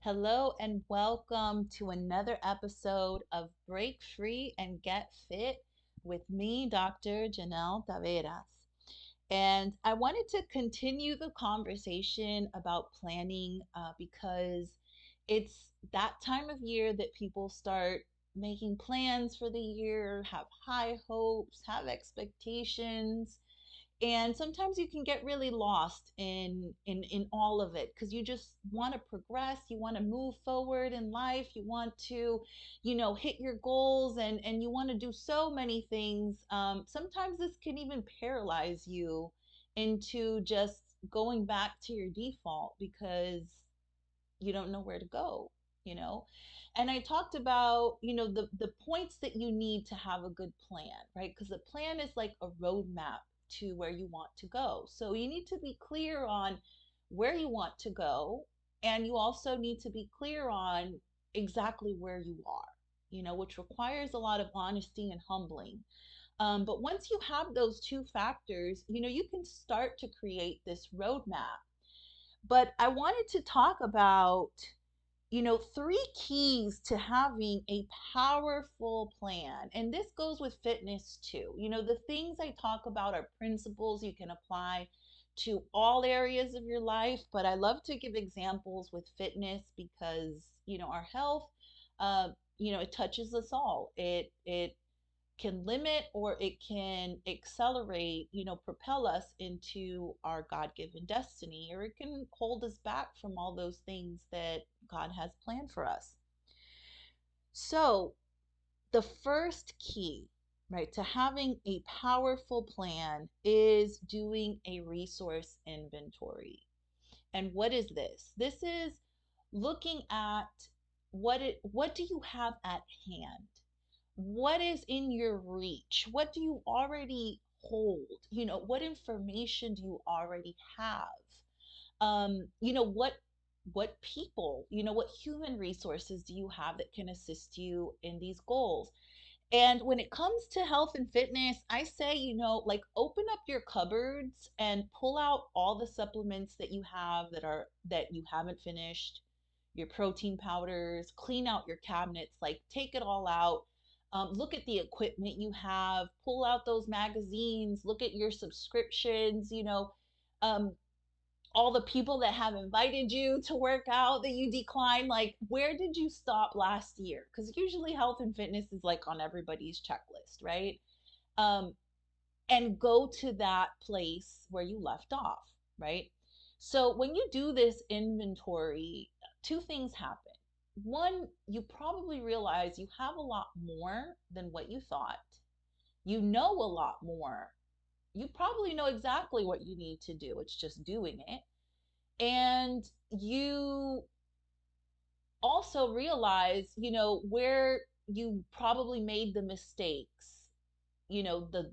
Hello and welcome to another episode of Break Free and Get Fit with me, Dr. Janelle Taveras. And I wanted to continue the conversation about planning because it's that time of year that people start making plans for the year, have high hopes, have expectations, and sometimes you can get really lost in all of it because you just want to progress, you want to move forward in life, you want to hit your goals, and you want to do so many things. Sometimes this can even paralyze you into just going back to your default because you don't know where to go you know and I talked about the points that you need to have a good plan, right? Because a plan is like a roadmap to where you want to go. So you need to be clear on where you want to go, and you also need to be clear on exactly where you are, which requires a lot of honesty and humbling. But once you have those two factors, you can start to create this roadmap. But I wanted to talk about, three keys to having a powerful plan. And this goes with fitness too. The things I talk about are principles you can apply to all areas of your life, but I love to give examples with fitness because, our health, uh, it touches us all. It can limit or it can accelerate, propel us into our God given destiny, or it can hold us back from all those things that God has planned for us. So, the first key, right, to having a powerful plan is doing a resource inventory. And what is this? This is looking at what do you have at hand? What is in your reach? What do you already hold? What information do you already have? What people, what human resources do you have that can assist you in these goals? And when it comes to health and fitness, I say, like open up your cupboards and pull out all the supplements that you have that you haven't finished, your protein powders, clean out your cabinets, like take it all out. Look at the equipment you have, pull out those magazines, look at your subscriptions, um, all the people that have invited you to work out that you decline. Like, where did you stop last year? Because usually health and fitness is like on everybody's checklist, right? um, and go to that place where you left off, right? So when you do this inventory, two things happen. One, you probably realize you have a lot more than what you thought. You know a lot more. You probably know exactly what you need to do. It's just doing it. And you also realize, where you probably made the mistakes, the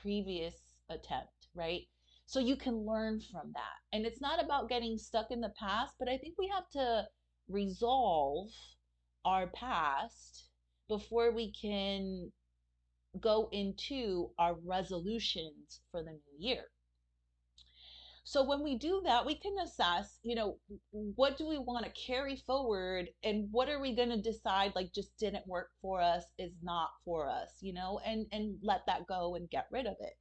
previous attempt, right? So you can learn from that. And it's not about getting stuck in the past, but I think we have to resolve our past before we can go into our resolutions for the new year. So when we do that, we can assess, what do we want to carry forward, and what are we going to decide like just didn't work for us, is not for us, and let that go and get rid of it.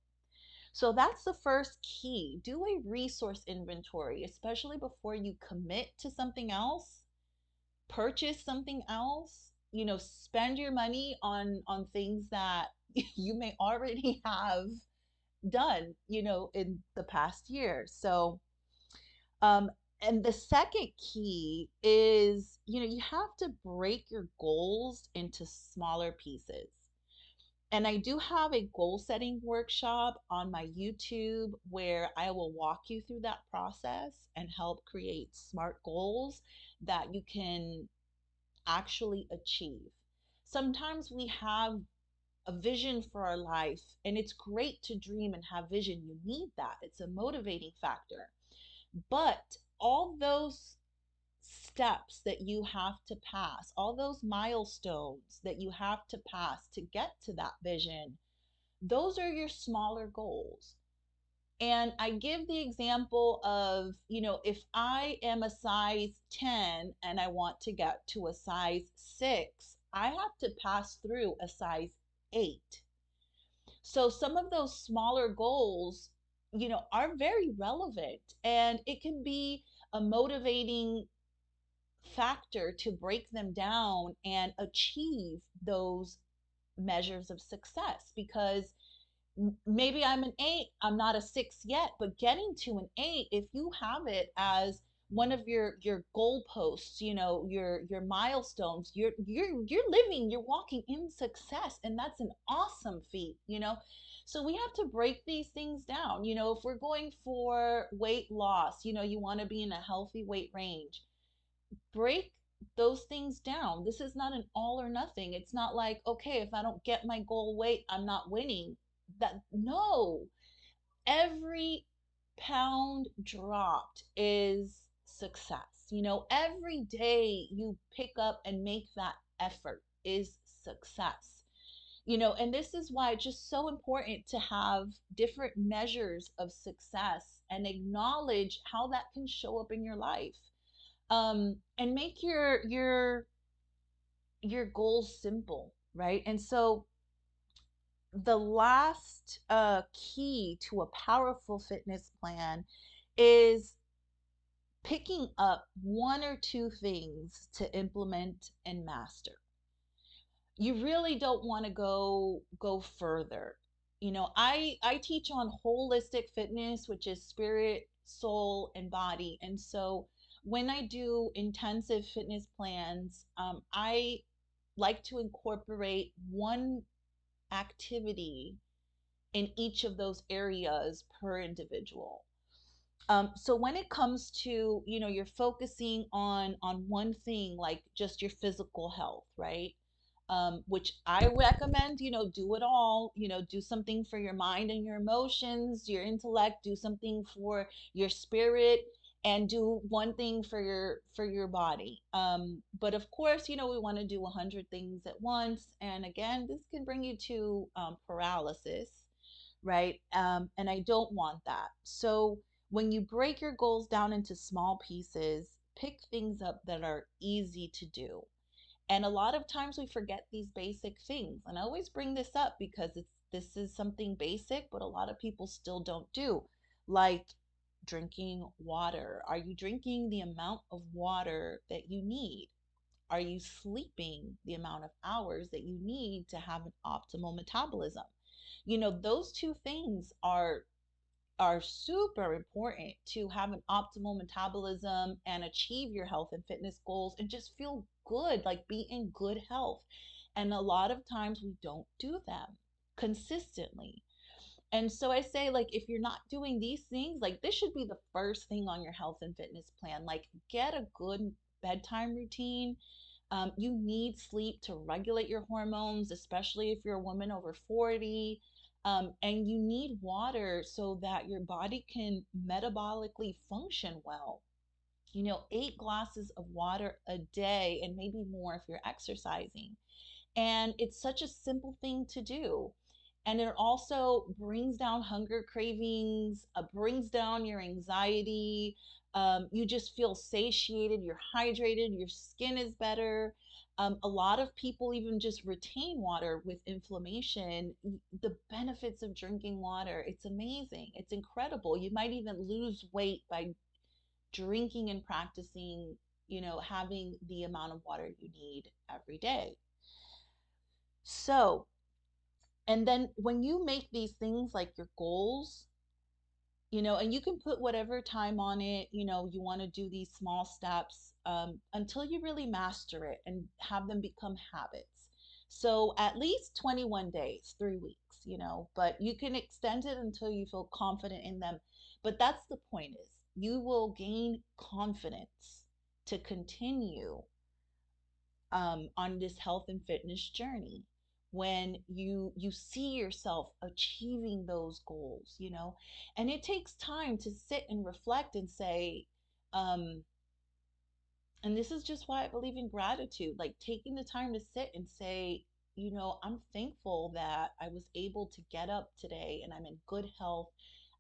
So that's the first key. Do a resource inventory, especially before you commit to something else, purchase something else, spend your money on things that you may already have done, in the past year. So, um, and the second key is, you have to break your goals into smaller pieces. And I do have a goal setting workshop on my YouTube where I will walk you through that process and help create smart goals that you can actually achieve. Sometimes we have a vision for our life, and it's great to dream and have vision. You need that, it's a motivating factor. But all those steps that you have to pass, all those milestones that you have to pass to get to that vision, those are your smaller goals. And I give the example of, if I am a size 10 and I want to get to a size 6, I have to pass through a size 8. So some of those smaller goals, are very relevant, and it can be a motivating factor to break them down and achieve those measures of success, because maybe I'm an 8, I'm not a 6 yet, but getting to an 8, if you have it as one of your goalposts, your milestones, you're living, you're walking in success, and that's an awesome feat. So we have to break these things down. If we're going for weight loss, you want to be in a healthy weight range, break those things down. This is not an all or nothing. It's not like, okay, if I don't get my goal weight, I'm not winning. That no, every pound dropped is success. Every day you pick up and make that effort is success. And this is why it's just so important to have different measures of success and acknowledge how that can show up in your life. And make your goals simple, right? And so the last key to a powerful fitness plan is picking up one or two things to implement and master. You really don't want to go further. I teach on holistic fitness, which is spirit, soul, and body. And so when I do intensive fitness plans, I like to incorporate one activity in each of those areas per individual. So when it comes to, you're focusing on one thing, like just your physical health, right? Which I recommend, do it all. Do something for your mind and your emotions, your intellect, do something for your spirit, and do one thing for your body. But of course, we want to do 100 things at once, and again, this can bring you to paralysis, right? And I don't want that. So when you break your goals down into small pieces, pick things up that are easy to do. And a lot of times we forget these basic things. And I always bring this up because this is something basic, but a lot of people still don't do. Like drinking water. Are you drinking the amount of water that you need? Are you sleeping the amount of hours that you need to have an optimal metabolism? Those two things are super important to have an optimal metabolism and achieve your health and fitness goals and just feel good, like be in good health. And a lot of times we don't do them consistently. And so I say, like, if you're not doing these things, like, this should be the first thing on your health and fitness plan. Like, get a good bedtime routine. You need sleep to regulate your hormones, especially if you're a woman over 40. And you need water so that your body can metabolically function well. 8 glasses of water a day, and maybe more if you're exercising. And it's such a simple thing to do. And it also brings down hunger cravings, brings down your anxiety. You just feel satiated, you're hydrated, your skin is better. A lot of people even just retain water with inflammation. The benefits of drinking water, it's amazing. It's incredible. You might even lose weight by drinking and practicing, having the amount of water you need every day. So, and then when you make these things like your goals, and you can put whatever time on it, you want to do these small steps until you really master it and have them become habits. So at least 21 days, 3 weeks, but you can extend it until you feel confident in them. But that's the point, is you will gain confidence to continue on this health and fitness journey when you see yourself achieving those goals. And it takes time to sit and reflect and say, um and this is just why I believe in gratitude, like taking the time to sit and say, I'm thankful that I was able to get up today and I'm in good health.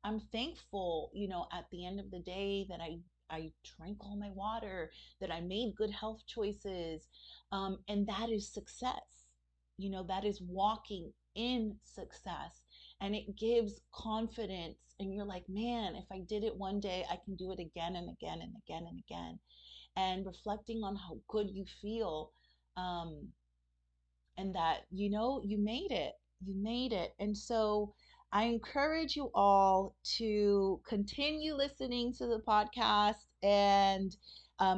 I'm thankful, at the end of the day that I drank all my water, that I made good health choices. And that is success. That is walking in success. And it gives confidence. And you're like, man, if I did it one day, I can do it again and again and again and again. And reflecting on how good you feel. Um, and that you made it. And so I encourage you all to continue listening to the podcast and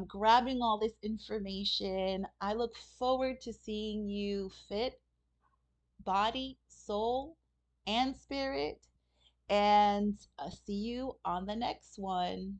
grabbing all this information. I look forward to seeing you fit, body, soul, and spirit, and see you on the next one.